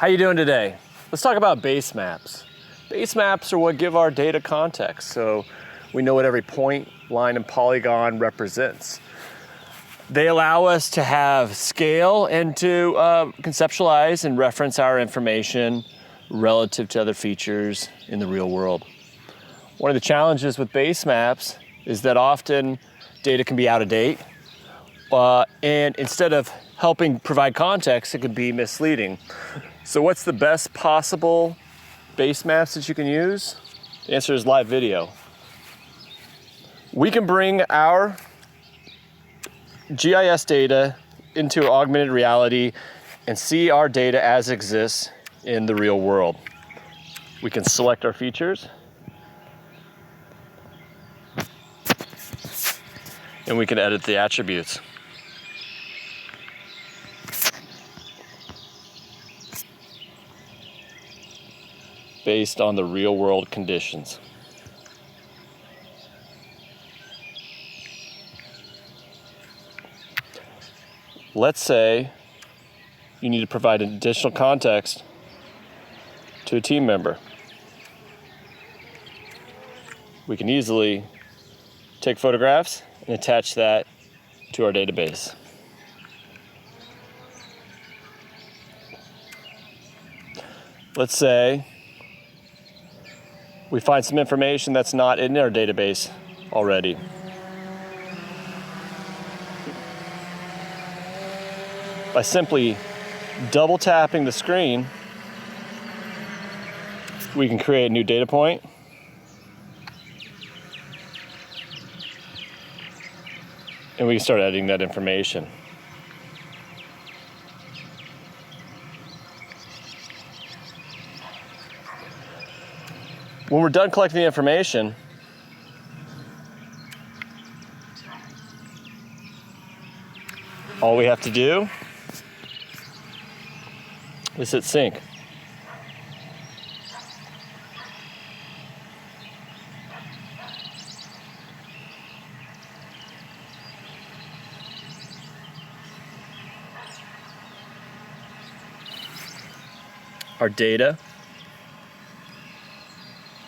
How you doing today? Let's talk about base maps. Base maps are what give our data context, so we know what every point, line, and polygon represents. They allow us to have scale and to conceptualize and reference our information relative to other features in the real world. One of the challenges with base maps is that often data can be out of date, and instead of helping provide context, it can be misleading. So what's the best possible base maps that you can use? The answer is live video. We can bring our GIS data into augmented reality and see our data as it exists in the real world. We can select our features, and we can edit the attributes. Based on the real world conditions. Let's say you need to provide additional context to a team member. We can easily take photographs and attach that to our database. Let's say we find some information that's not in our database already. By simply double tapping the screen, we can create a new data point. And we can start editing that information. When we're done collecting the information, all we have to do is hit sync. Our data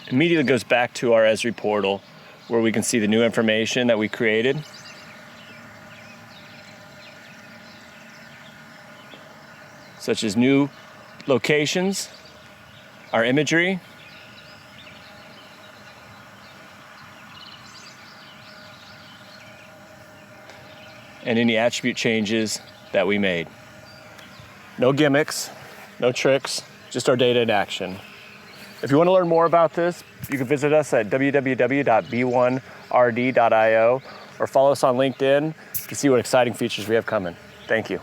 immediately goes back to our Esri portal where we can see the new information that we created. Such as new locations, our imagery, and any attribute changes that we made. No gimmicks, no tricks, just our data in action. If you want to learn more about this, you can visit us at www.b1rd.io or follow us on LinkedIn to see what exciting features we have coming. Thank you.